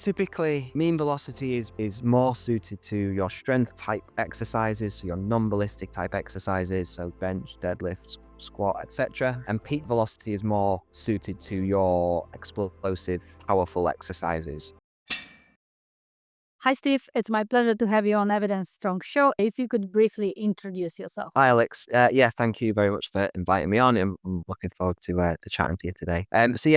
Typically, mean velocity is more suited to your strength type exercises, so your non-ballistic type exercises, so bench, deadlifts, squat, etc. And peak velocity is more suited to your explosive, powerful exercises. Hi, Steve. It's my pleasure to have you on Evidence Strong Show. If you could briefly introduce yourself. Hi, Alex. Yeah, thank you very much for inviting me on. I'm looking forward to chatting to you today.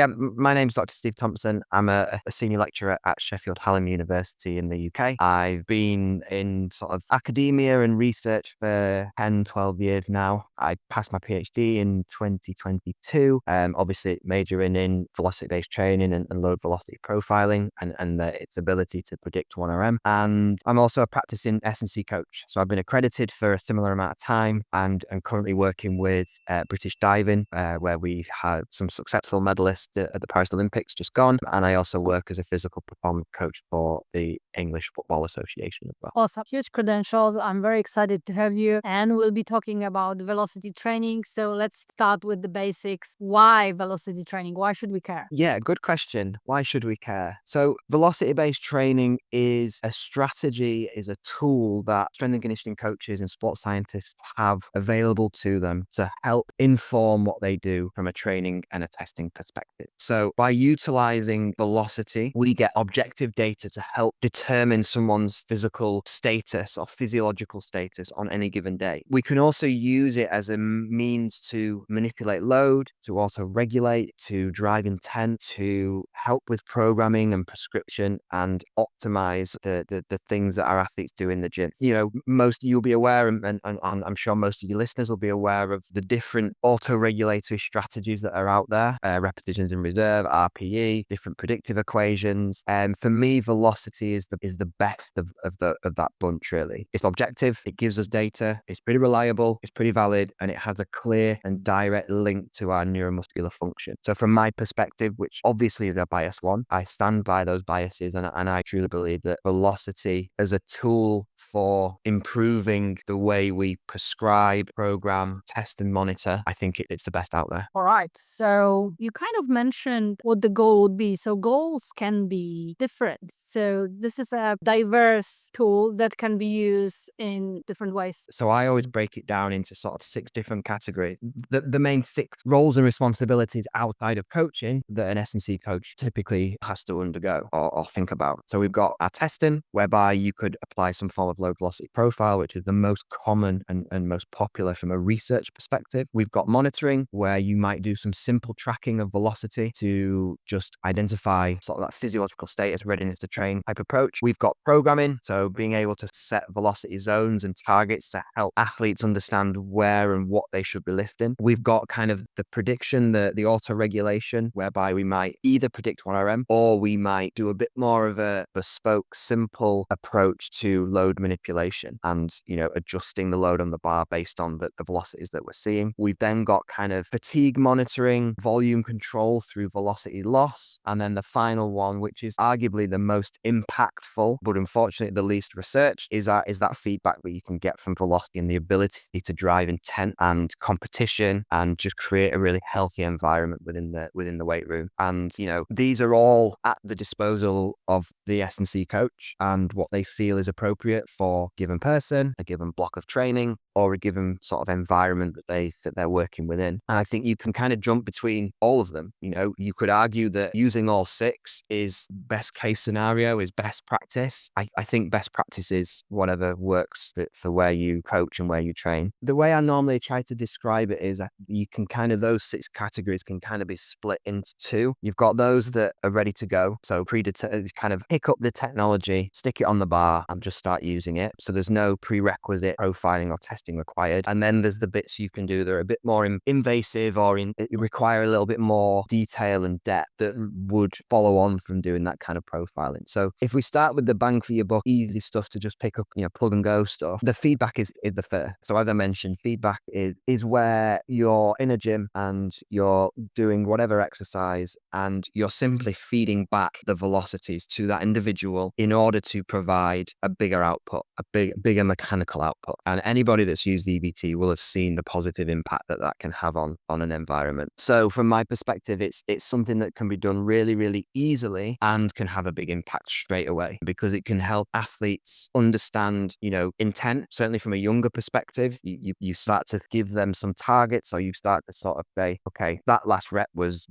My name's Dr. Steve Thompson. I'm a senior lecturer at Sheffield Hallam University in the UK. I've been in sort of academia and research for 10, 12 years now. I passed my PhD in 2022, obviously majoring in velocity-based training and load velocity profiling and its ability to predict 1RM. And I'm also a practicing S&C coach. So I've been accredited for a similar amount of time and currently working with British diving, where we had some successful medallists at the Paris Olympics just gone. And I also work as a physical performance coach for the English Football Association as well. Awesome. Huge credentials. I'm very excited to have you. And we'll be talking about velocity training. So let's start with the basics. Why velocity training? Why should we care? Yeah, good question. Why should we care? So velocity-based training is a strategy, is a tool that strength and conditioning coaches and sports scientists have available to them to help inform what they do from a training and a testing perspective. So by utilizing velocity, we get objective data to help determine someone's physical status or physiological status on any given day. We can also use it as a means to manipulate load, to auto-regulate, to drive intent, to help with programming and prescription and optimize the things that our athletes do in the gym. You know, you'll be aware, and I'm sure most of your listeners will be aware of the different auto-regulatory strategies that are out there, repetitions in reserve, RPE, different predictive equations. And for me, velocity is the best of that bunch, really. It's objective, it gives us data, it's pretty reliable, it's pretty valid, and it has a clear and direct link to our neuromuscular function. So from my perspective, which obviously is a biased one, I stand by those biases, and I truly believe that velocity as a tool for improving the way we prescribe, program, test, and monitor, I think it's the best out there. All right. So you kind of mentioned what the goal would be. So goals can be different. So this is a diverse tool that can be used in different ways. So I always break it down into sort of 6 different categories. The main 6 roles and responsibilities outside of coaching that an S&C coach typically has to undergo or think about. So we've got our testing, whereby you could apply some form of load velocity profile, which is the most common and most popular from a research perspective. We've got monitoring, where you might do some simple tracking of velocity to just identify sort of that physiological status, readiness to train type approach. We've got programming, so being able to set velocity zones and targets to help athletes understand where and what they should be lifting. We've got kind of the prediction, the auto-regulation, whereby we might either predict 1RM or we might do a bit more of a bespoke, simple approach to load manipulation and, adjusting the load on the bar based on the velocities that we're seeing. We've then got kind of fatigue monitoring, volume control through velocity loss. And then the final one, which is arguably the most impactful, but unfortunately the least researched, is that feedback that you can get from velocity and the ability to drive intent and competition and just create a really healthy environment within the weight room. And, these are all at the disposal of the S&C coach and what they feel is appropriate for a given person, a given block of training, or a given sort of environment that they're working within. And I think you can kind of jump between all of them. You could argue that using all 6 is best case scenario, is best practice. I think best practice is whatever works for where you coach and where you train. The way I normally try to describe it is you can those 6 categories can kind of be split into 2. You've got those that are ready to go. So kind of pick up the technology, stick it on the bar and just start using it. So there's no prerequisite profiling or testing required. And then there's the bits you can do that are a bit more invasive or it require a little bit more detail and depth that would follow on from doing that kind of profiling. So if we start with the bang for your buck, easy stuff to just pick up, plug and go stuff, the feedback is the first. So as I mentioned, feedback is where you're in a gym and you're doing whatever exercise and you're simply feeding back the velocities to that individual in order to provide a bigger output output, a bigger mechanical output. And anybody that's used VBT will have seen the positive impact that that can have on an environment. So from my perspective, it's something that can be done really, really easily and can have a big impact straight away, because it can help athletes understand, intent. Certainly from a younger perspective, you start to give them some targets, or you start to sort of say, okay, that last rep was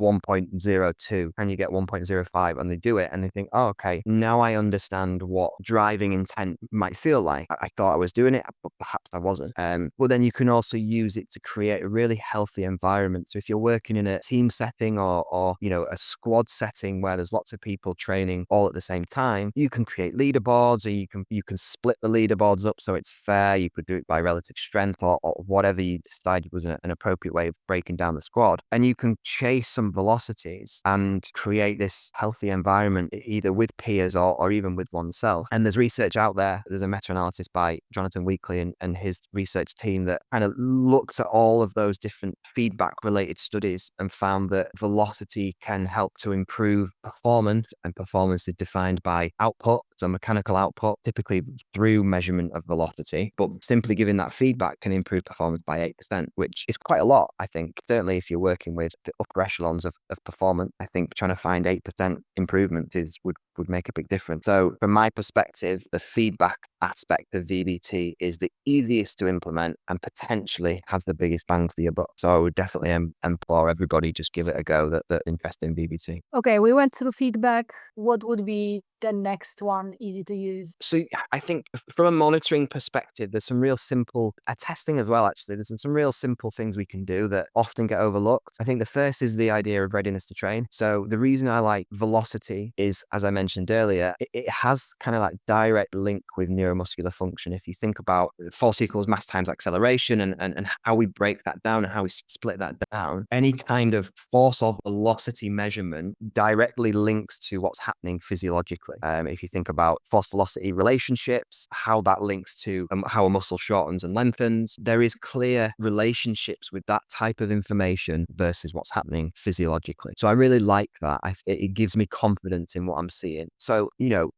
1.02, and you get 1.05, and they do it and they think, oh, okay, now I understand what driving intent might feel like. I thought I was doing it, but perhaps I wasn't. But then you can also use it to create a really healthy environment. So if you're working in a team setting or a squad setting where there's lots of people training all at the same time, you can create leaderboards, or you can split the leaderboards up so it's fair. You could do it by relative strength, or whatever you decided was an appropriate way of breaking down the squad. And you can chase some velocities and create this healthy environment, either with peers or even with oneself. And there's research out there. There's a meta-analysis by Jonathan Weekly and his research team that kind of looked at all of those different feedback related studies and found that velocity can help to improve performance, and performance is defined by output, so mechanical output, typically through measurement of velocity. But simply giving that feedback can improve performance by 8%, which is quite a lot, I think. Certainly if you're working with the upper echelons of performance, I think trying to find 8% improvement would make a big difference. So from my perspective, the feedback aspect of VBT is the easiest to implement and potentially has the biggest bang for your buck. So I would definitely implore everybody, just give it a go that invest in VBT. Okay, we went through feedback. What would be the next one easy to use? So I think from a monitoring perspective, there's some real simple testing as well, actually. There's some real simple things we can do that often get overlooked. I think the first is the idea of readiness to train. So the reason I like velocity is, as I mentioned earlier, it has kind of like direct link with neuromuscular function. If you think about force equals mass times acceleration and how we break that down and how we split that down, any kind of force or velocity measurement directly links to what's happening physiologically. If you think about force velocity relationships, how that links to how a muscle shortens and lengthens, there is clear relationships with that type of information versus what's happening physiologically. So I really like that. It gives me confidence in what I'm seeing. So,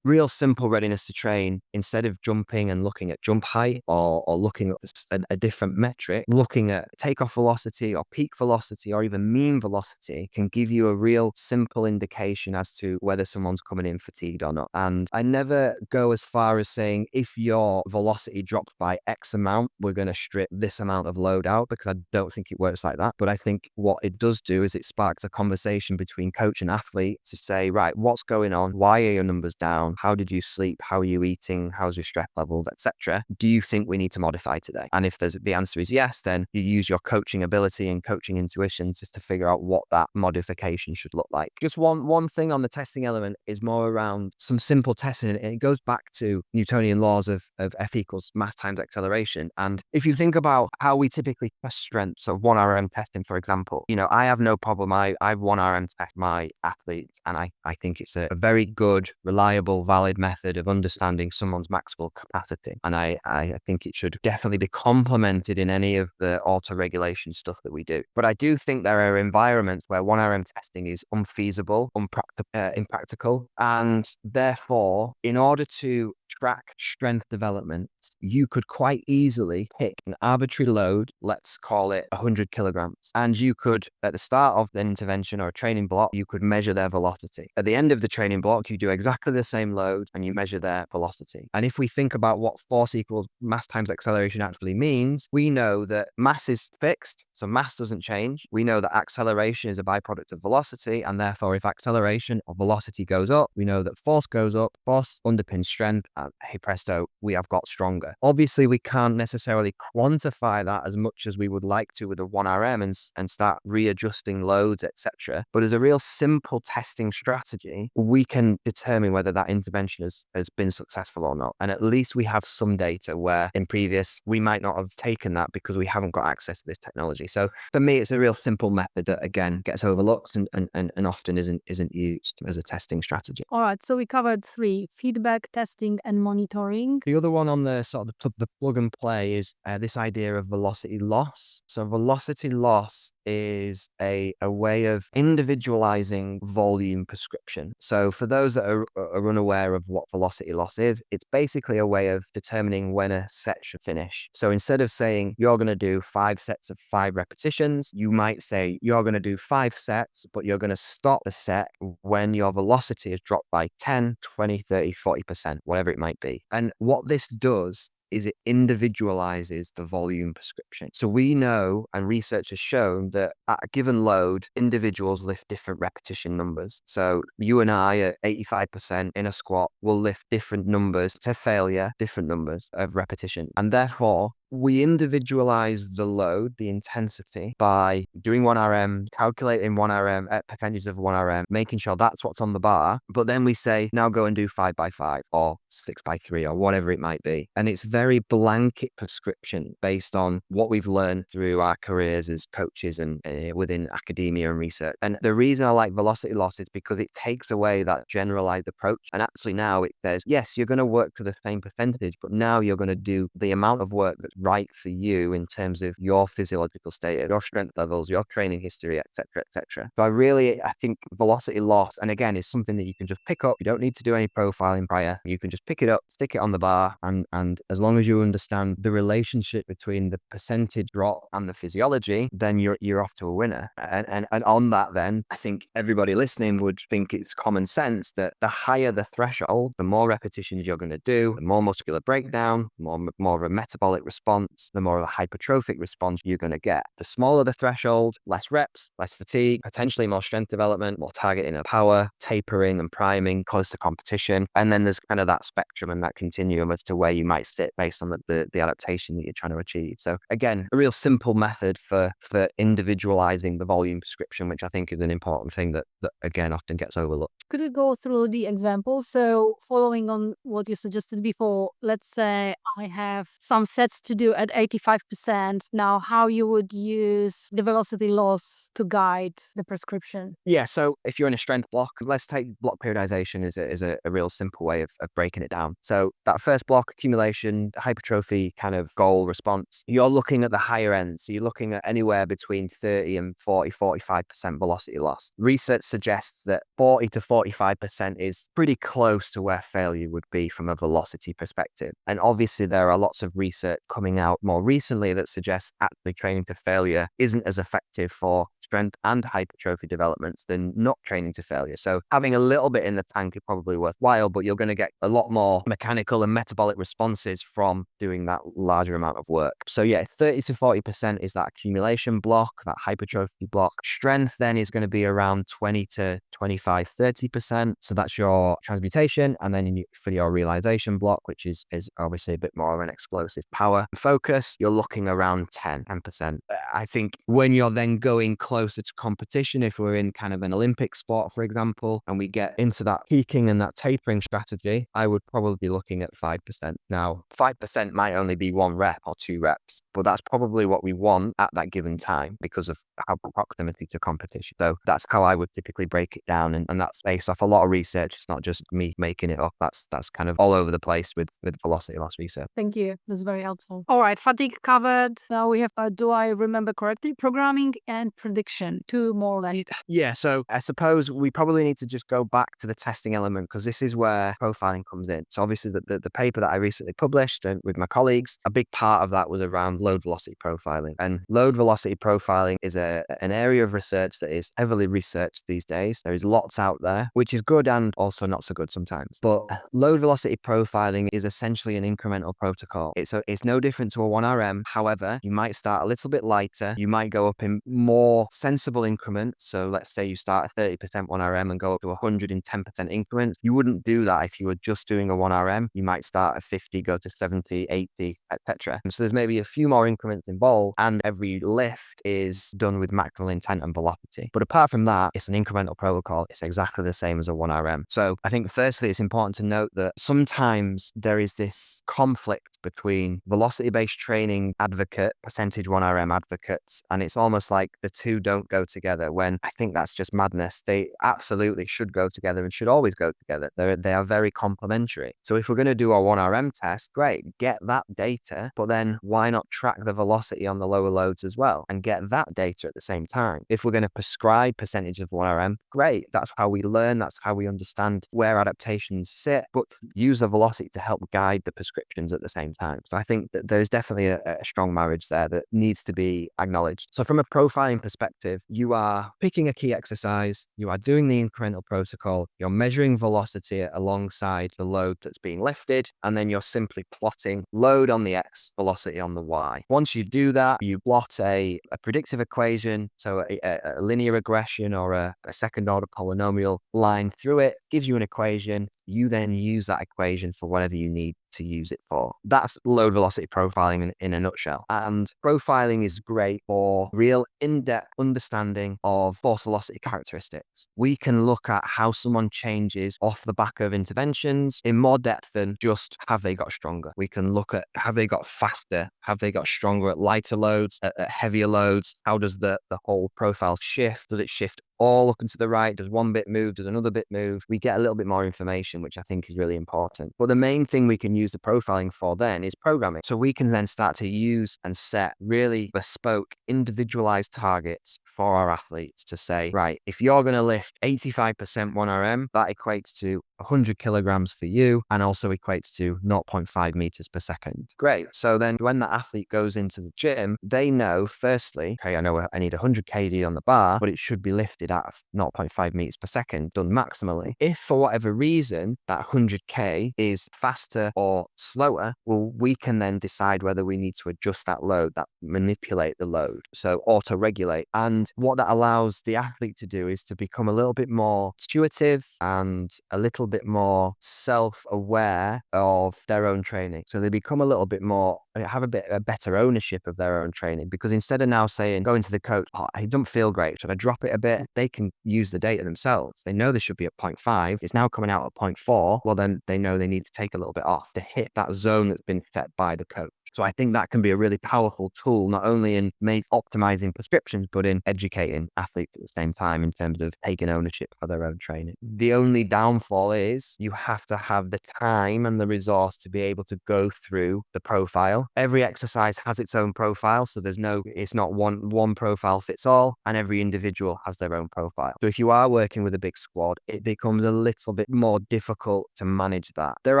real simple readiness to train, instead of jumping and looking at jump height or looking at a different metric, looking at takeoff velocity or peak velocity or even mean velocity can give you a real simple indication as to whether someone's coming in fatigued or not. And I never go as far as saying, if your velocity drops by X amount, we're going to strip this amount of load out, because I don't think it works like that. But I think what it does do is it sparks a conversation between coach and athlete to say, right, what's going on? Why are your numbers down? How did you sleep? How are you eating? How's your stress levels, etc.? Do you think we need to modify today? And if the answer is yes, then you use your coaching ability and coaching intuition just to figure out what that modification should look like. Just one thing on the testing element is more around some simple testing, and it goes back to Newtonian laws of F equals mass times acceleration. And if you think about how we typically test strength, so 1RM testing, for example, I have no problem. I 1RM test my athletes, and I think it's a very good, reliable, valid method of understanding someone's maximal capacity. And I think it should definitely be complemented in any of the auto-regulation stuff that we do. But I do think there are environments where 1RM testing is unfeasible, impractical, and therefore, in order to track strength development, you could quite easily pick an arbitrary load, let's call it 100 kilograms, and you could, at the start of the intervention or a training block, you could measure their velocity. At the end of the training block, you do exactly the same load and you measure their velocity. And if we think about what force equals mass times acceleration actually means, we know that mass is fixed, so mass doesn't change. We know that acceleration is a byproduct of velocity, and therefore if acceleration or velocity goes up, we know that force goes up, force underpins strength, and hey presto, we have got stronger. Obviously, we can't necessarily quantify that as much as we would like to with a 1RM and start readjusting loads, etc. But as a real simple testing strategy, we can determine whether that intervention has been successful or not. And at least we have some data where in previous, we might not have taken that because we haven't got access to this technology. So for me, it's a real simple method that, again, gets overlooked and often isn't used as a testing strategy. All right, so we covered 3: feedback, testing, and monitoring. The other one on the sort of the plug and play is this idea of velocity loss. So velocity loss is a way of individualizing volume prescription. So for those that are unaware of what velocity loss is, it's basically a way of determining when a set should finish. So instead of saying you're going to do 5 sets of 5 repetitions, you might say you're going to do 5 sets, but you're going to stop the set when your velocity has dropped by 10, 20, 30, 40%, whatever it might be. And what this does is it individualizes the volume prescription. So we know, and research has shown, that at a given load, individuals lift different repetition numbers. So you and I at 85% in a squat will lift different numbers to failure, different numbers of repetition. And therefore, we individualize the load, the intensity, by doing 1RM, calculating 1RM at percentages of 1RM, making sure that's what's on the bar. But then we say, now go and do 5x5 or 6x3 or whatever it might be. And it's very blanket prescription based on what we've learned through our careers as coaches and within academia and research. And the reason I like velocity loss is because it takes away that generalized approach. And actually now it says, yes, you're going to work to the same percentage, but now you're going to do the amount of work that's right for you in terms of your physiological state, your strength levels, your training history, etc., etc. So I think velocity loss, and again, is something that you can just pick up. You don't need to do any profiling prior. You can just pick it up, stick it on the bar, and as long as you understand the relationship between the percentage drop and the physiology, then you're off to a winner. And on that, then I think everybody listening would think it's common sense that the higher the threshold, the more repetitions you're going to do, the more muscular breakdown, more of a metabolic response, the more of a hypertrophic response you're going to get. The smaller the threshold, less reps, less fatigue, potentially more strength development, more targeting of power, tapering and priming, close to competition. And then there's kind of that spectrum and that continuum as to where you might sit based on the adaptation that you're trying to achieve. So again, a real simple method for individualizing the volume prescription, which I think is an important thing that again often gets overlooked. Could you go through the examples? So following on what you suggested before, let's say I have some sets to do at 85%. Now, how you would use the velocity loss to guide the prescription? Yeah, so if you're in a strength block, let's take block periodization is a real simple way of breaking it down. So that first block, accumulation, hypertrophy kind of goal response, you're looking at the higher end. So you're looking at anywhere between 30 and 40, 45% velocity loss. Research suggests that 40 to 45% is pretty close to where failure would be from a velocity perspective. And obviously there are lots of research coming out more recently that suggests actually training to failure isn't as effective for strength and hypertrophy developments than not training to failure. So having a little bit in the tank is probably worthwhile, but you're going to get a lot more mechanical and metabolic responses from doing that larger amount of work. So yeah, 30 to 40% is that accumulation block, that hypertrophy block. Strength then is going to be around 20 to 25, 30%. So that's your transmutation. And then for your realization block, which is obviously a bit more of an explosive power focus, you're looking around 10%. I think when you're then going closer to competition, if we're in kind of an Olympic sport, for example, and we get into that peaking and that tapering strategy, I would probably be looking at 5%. Now, 5% might only be 1 rep or 2 reps, but that's probably what we want at that given time because of our proximity to competition. So that's how I would typically break it down. And that's based off a lot of research. It's not just me making it up. That's kind of all over the place with velocity loss research. Thank you. That's very helpful. All right, fatigue covered. Now we have, do I remember correctly, programming and prediction, 2 more left. Yeah, so I suppose we probably need to just go back to the testing element because this is where profiling comes in. So obviously the paper that I recently published with my colleagues, a big part of that was around load velocity profiling. And load velocity profiling is an area of research that is heavily researched these days. There is lots out there, which is good and also not so good sometimes. But load velocity profiling is essentially an incremental protocol. It's no different to a 1RM. However, you might start a little bit lighter. You might go up in more sensible increments. So let's say you start at 30% 1RM and go up to 110% increments. You wouldn't do that if you were just doing a 1RM. You might start at 50, go to 70, 80, etc. So there's maybe a few more increments involved, and every lift is done with maximal intent and velocity. But apart from that, it's an incremental protocol. It's exactly the same as a 1RM. So I think firstly, it's important to note that sometimes there is this conflict between velocity velocity-based training advocate, percentage 1RM advocates, and it's almost like the two don't go together, when I think that's just madness. They absolutely should go together and should always go together. They are very complementary. So if we're going to do our 1RM test, great, get that data, but then why not track the velocity on the lower loads as well and get that data at the same time? If we're going to prescribe percentage of 1RM, great, that's how we learn, that's how we understand where adaptations sit, but use the velocity to help guide the prescriptions at the same time. So I think that there's definitely a strong marriage there that needs to be acknowledged. So from a profiling perspective, you are picking a key exercise, you are doing the incremental protocol, you're measuring velocity alongside the load that's being lifted, and then you're simply plotting load on the X, velocity on the Y. Once you do that, you plot a predictive equation, so a linear regression or a second order polynomial line through it, gives you an equation. You then use that equation for whatever you need to use it for. That's load velocity profiling in a nutshell. And profiling is great for real in-depth understanding of force velocity characteristics. We can look at how someone changes off the back of interventions in more depth than just have they got stronger. We can look at have they got faster, have they got stronger at lighter loads, at heavier loads, how does the whole profile shift? Does it shift all up and to the right? Does one bit move? Does another bit move? We get a little bit more information, which I think is really important. But the main thing we can use the profiling for then is programming. So we can then start to use and set really bespoke, individualized targets for our athletes to say, right, if you're going to lift 85% 1RM, that equates to 100 kilograms for you and also equates to 0.5 meters per second. Great. So then when the athlete goes into the gym, they know, firstly, okay, I know I need 100 kg on the bar, but it should be lifted at 0.5 meters per second, done maximally. If for whatever reason that 100k is faster or slower, well, we can then decide whether we need to adjust that load, that manipulate the load. So auto-regulate. And what that allows the athlete to do is to become a little bit more intuitive and a little bit more self-aware of their own training. So they become a little bit more, have a better ownership of their own training, because instead of now saying, going to the coach, oh, I don't feel great, should I drop it a bit? They can use the data themselves. They know they should be at 0.5. It's now coming out at 0.4. Well, then they know they need to take a little bit off to hit that zone that's been set by the coach. So I think that can be a really powerful tool, not only in optimizing prescriptions, but in educating athletes at the same time in terms of taking ownership for their own training. The only downfall is you have to have the time and the resource to be able to go through the profile. Every exercise has its own profile, so it's not one profile fits all, and every individual has their own profile. So if you are working with a big squad, it becomes a little bit more difficult to manage that. There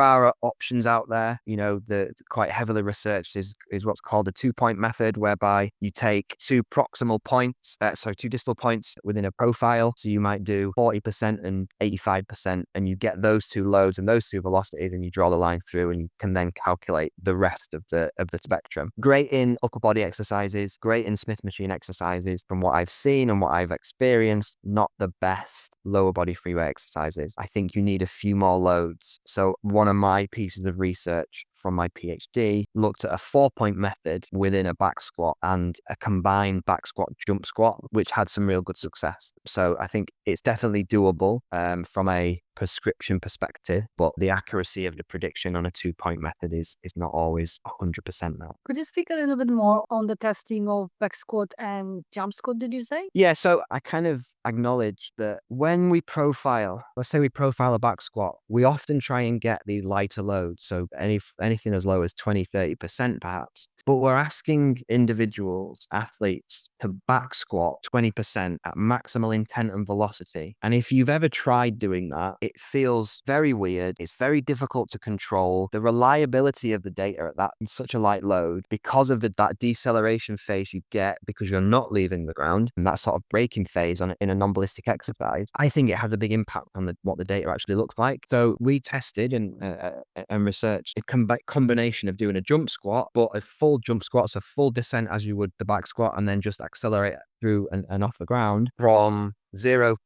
are options out there, the quite heavily researched is what's called a 2-point method, whereby you take two distal points within a profile. So you might do 40% and 85%, and you get those two loads and those two velocities, and you draw the line through, and you can then calculate the rest of the spectrum. Great in upper body exercises, great in Smith machine exercises. From what I've seen and what I've experienced, not the best lower body freeweight exercises. I think you need a few more loads. So one of my pieces of research from my PhD looked at a 4-point method within a back squat and a combined back squat jump squat, which had some real good success. So I think it's definitely doable from a prescription perspective, but the accuracy of the prediction on a 2-point method is not always 100% now. Could you speak a little bit more on the testing of back squat and jump squat, did you say? Yeah, so I kind of acknowledge that when we profile, let's say we profile a back squat, we often try and get the lighter loads. So anything as low as 20-30% perhaps. But we're asking individuals, athletes, to back squat 20% at maximal intent and velocity. And if you've ever tried doing that, it feels very weird. It's very difficult to control. The reliability of the data at that such a light load, because of that deceleration phase you get because you're not leaving the ground, and that sort of braking phase in a non-ballistic exercise, I think it has a big impact on what the data actually looks like. So we tested and researched a combination of doing a jump squat, but a full jump squat, so full descent as you would the back squat, and then just accelerate through and off the ground from 0%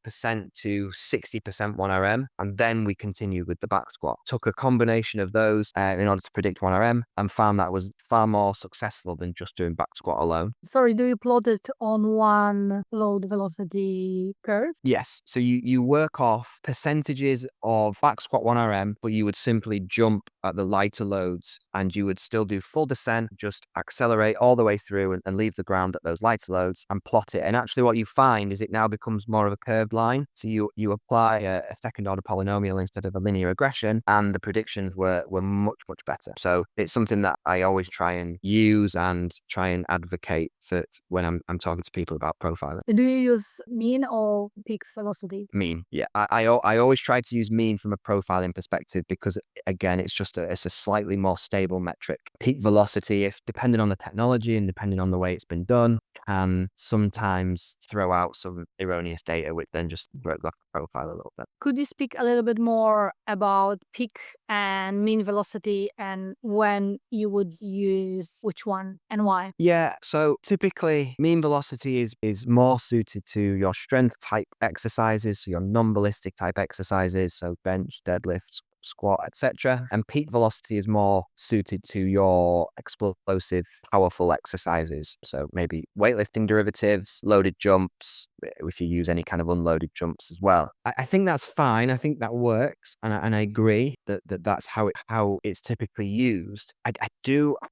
to 60% 1RM, and then we continued with the back squat. Took a combination of those in order to predict 1RM, and found that was far more successful than just doing back squat alone. Sorry, do you plot it on one load velocity curve? Yes. So you work off percentages of back squat 1RM, but you would simply jump at the lighter loads, and you would still do full descent, just accelerate all the way through and leave the ground at those lighter loads and plot it. And actually what you find is it now becomes more of a curved line. So you apply a second order polynomial instead of a linear regression, and the predictions were much, much better. So it's something that I always try and use and try and advocate for when I'm talking to people about profiling. Do you use mean or peak velocity? Mean, yeah. I always try to use mean from a profiling perspective because, again, it's a slightly more stable metric. Peak velocity, if depending on the technology and depending on the way it's been done, can sometimes throw out some erroneous data, which then just breaks off the profile a little bit. Could you speak a little bit more about peak and mean velocity and when you would use which one and why? Yeah, so typically mean velocity is more suited to your strength type exercises, so your non-ballistic type exercises, so bench, deadlifts, squat, etc. And peak velocity is more suited to your explosive, powerful exercises. So maybe weightlifting derivatives, loaded jumps, if you use any kind of unloaded jumps as well. I think that's fine. I think that works, and I agree that's how it's typically used.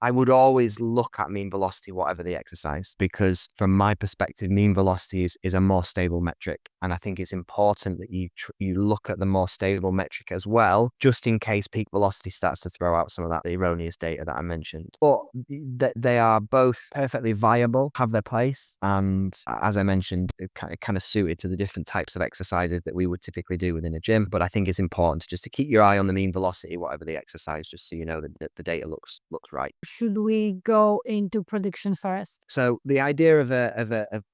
I would always look at mean velocity, whatever the exercise, because from my perspective, mean velocity is a more stable metric, and I think it's important that you look at the more stable metric as well, just in case peak velocity starts to throw out some of that erroneous data that I mentioned. But they are both perfectly viable, have their place, and as I mentioned, kind of suited to the different types of exercises that we would typically do within a gym. But I think it's important just to keep your eye on the mean velocity, whatever the exercise, just so you know that the data looks right. Should we go into prediction first? So the idea of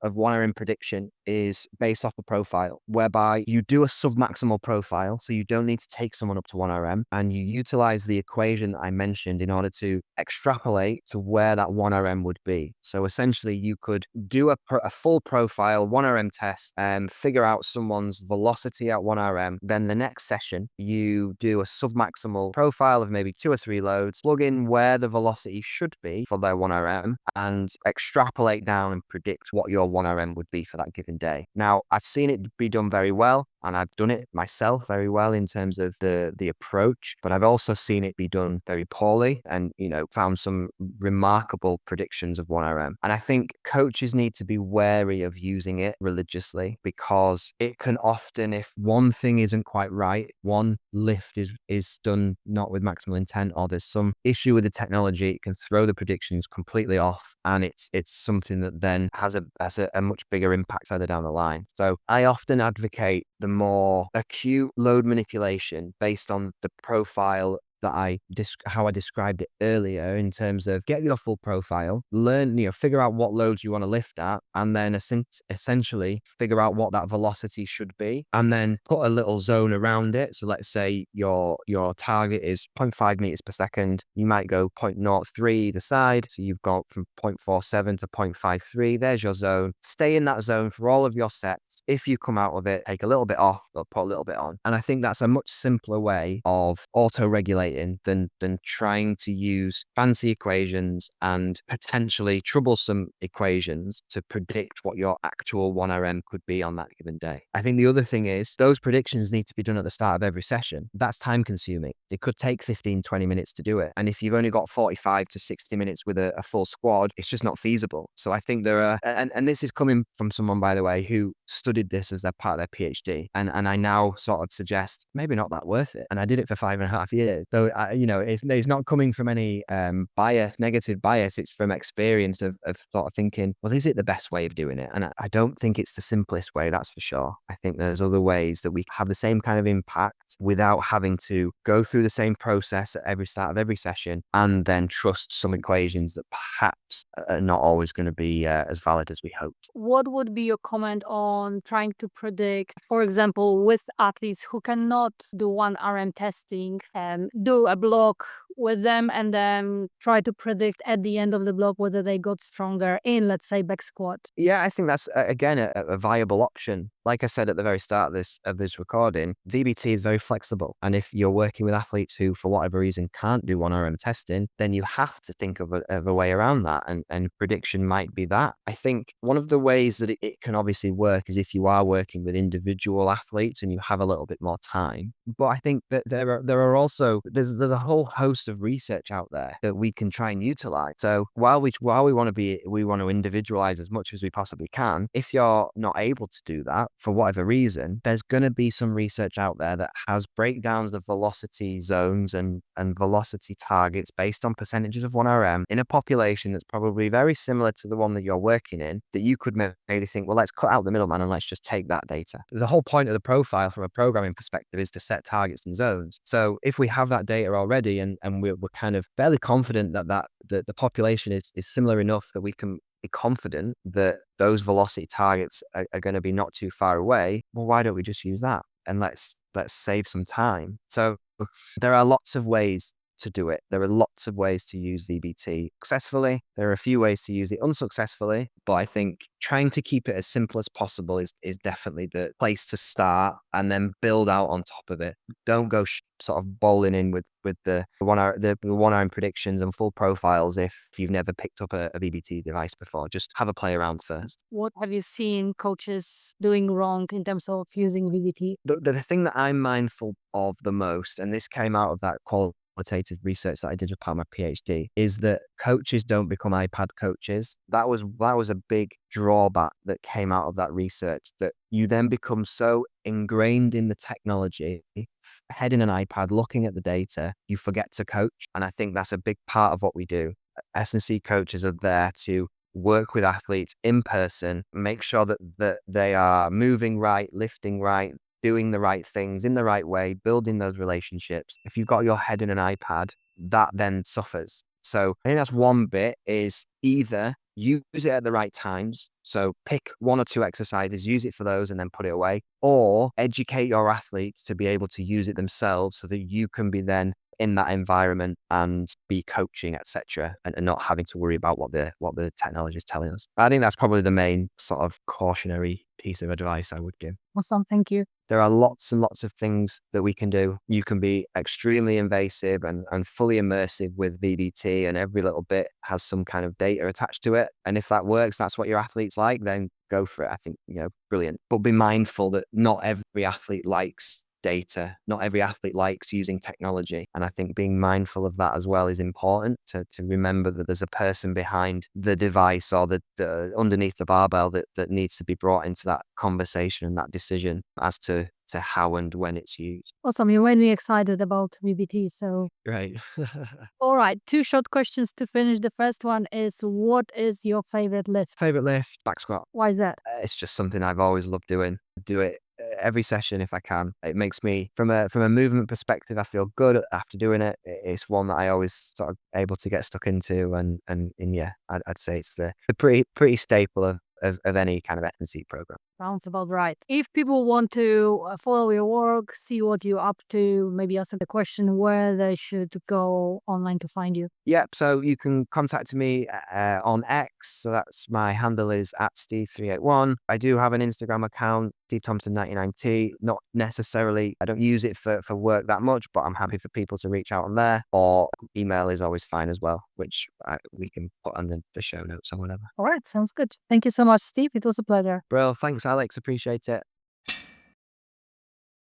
1RM prediction is based off a profile, whereby you do a submaximal profile. So you don't need to take someone up to 1RM, and you utilize the equation that I mentioned in order to extrapolate to where that 1RM would be. So essentially you could do a full profile 1RM test and figure out someone's velocity at 1RM. Then the next session, you do a submaximal profile of maybe 2 or 3 loads, plug in where the velocity should be for their 1RM, and extrapolate down and predict what your 1RM would be for that given day. Now, I've seen it be done very well, and I've done it myself very well in terms of the approach, but I've also seen it be done very poorly and, found some remarkable predictions of 1RM. And I think coaches need to be wary of using it religiously, because it can often, if one thing isn't quite right, one lift is done not with maximal intent, or there's some issue with the technology, it can throw the predictions completely off, and it's something that then has a much bigger impact further down the line. So I often advocate the more acute load manipulation based on the profile that how I described it earlier, in terms of get your full profile, learn, figure out what loads you want to lift at, and then essentially figure out what that velocity should be, and then put a little zone around it. So let's say your target is 0.5 meters per second. You might go 0.03 either side. So you've got from 0.47 to 0.53. There's your zone. Stay in that zone for all of your sets. If you come out of it, take a little bit off, but put a little bit on. And I think that's a much simpler way of auto-regulating than trying to use fancy equations and potentially troublesome equations to predict what your actual 1RM could be on that given day. I think the other thing is those predictions need to be done at the start of every session. That's time consuming. It could take 15, 20 minutes to do it. And if you've only got 45 to 60 minutes with a full squad, it's just not feasible. So I think there are, and this is coming from someone, by the way, who studied this as their part of their PhD. And I now sort of suggest maybe not that worth it. And I did it for 5.5 years. So, if it's not coming from any negative bias, it's from experience of sort of thinking, well, is it the best way of doing it? And I don't think it's the simplest way, that's for sure. I think there's other ways that we have the same kind of impact without having to go through the same process at every start of every session, and then trust some equations that perhaps are not always going to be as valid as we hoped. What would be your comment on on trying to predict, for example, with athletes who cannot do 1RM testing, do a block with them and then try to predict at the end of the block whether they got stronger in, let's say, back squat? Yeah, I think that's again a viable option. Like I said at the very start of this recording, VBT is very flexible, and if you're working with athletes who, for whatever reason, can't do 1RM testing, then you have to think of a way around that, and prediction might be that. I think one of the ways that it can obviously work is if you are working with individual athletes and you have a little bit more time. But I think that there are also there's a whole host of research out there that we can try and utilize. So while we want to individualize as much as we possibly can, if you're not able to do that for whatever reason, there's going to be some research out there that has breakdowns of velocity zones and velocity targets based on percentages of 1RM in a population that's probably very similar to the one that you're working in, that you could maybe think, well, let's cut out the middleman and let's just take that data. The whole point of the profile from a programming perspective is to set targets and zones. So if we have that data already and we're kind of fairly confident that the population is similar enough that we can be confident that those velocity targets are going to be not too far away, well, why don't we just use that? And let's save some time. So there are lots of ways to do it. There are lots of ways to use VBT successfully. There are a few ways to use it unsuccessfully, but I think trying to keep it as simple as possible is definitely the place to start, and then build out on top of it. Don't go sort of bowling in with the 1RM predictions and full profiles if you've never picked up a VBT device before. Just have a play around first. What have you seen coaches doing wrong in terms of using VBT? The thing that I'm mindful of the most, and this came out of that qualitative research that I did as part of my PhD, is that coaches don't become iPad coaches. That was a big drawback that came out of that research, that you then become so ingrained in the technology, head in an iPad, looking at the data, you forget to coach. And I think that's a big part of what we do. S&C coaches are there to work with athletes in person, make sure that they are moving right, lifting right, doing the right things in the right way, building those relationships. If you've got your head in an iPad, that then suffers. So I think that's one bit, is either use it at the right times. So pick one or two exercises, use it for those and then put it away, or educate your athletes to be able to use it themselves so that you can be then in that environment and be coaching, etc., and not having to worry about what the technology is telling us. I think that's probably the main sort of cautionary piece of advice I would give. Awesome, thank you. There are lots and lots of things that we can do. You can be extremely invasive and fully immersive with VBT, and every little bit has some kind of data attached to it. And if that works, that's what your athletes like, then go for it. I think, brilliant. But be mindful that not every athlete likes data. Not every athlete likes using technology. And I think being mindful of that as well is important, to remember that there's a person behind the device or the underneath the barbell that needs to be brought into that conversation and that decision as to how and when it's used. Awesome, you made me excited about VBT. So, Right. all right, 2 short questions to finish. The first one is, what is your favorite lift? Favorite lift? Back squat. Why is that? It's just something I've always loved doing. Do it every session if I can. It makes me, from a movement perspective, I feel good after doing it. It's one that I always sort of able to get stuck into, and yeah, I'd say it's the pretty staple of any kind of S&C program. Sounds about right. If people want to follow your work, see what you're up to, maybe answer the question where they should go online to find you. Yeah, so you can contact me on X. So that's, my handle is @Steve381. I do have an Instagram account, Steve Thompson 99T. Not necessarily, I don't use it for work that much, but I'm happy for people to reach out on there. Or email is always fine as well, which we can put on the show notes or whatever. All right, sounds good. Thank you so much, Steve. It was a pleasure. Bro, thanks, Alex. Appreciate it.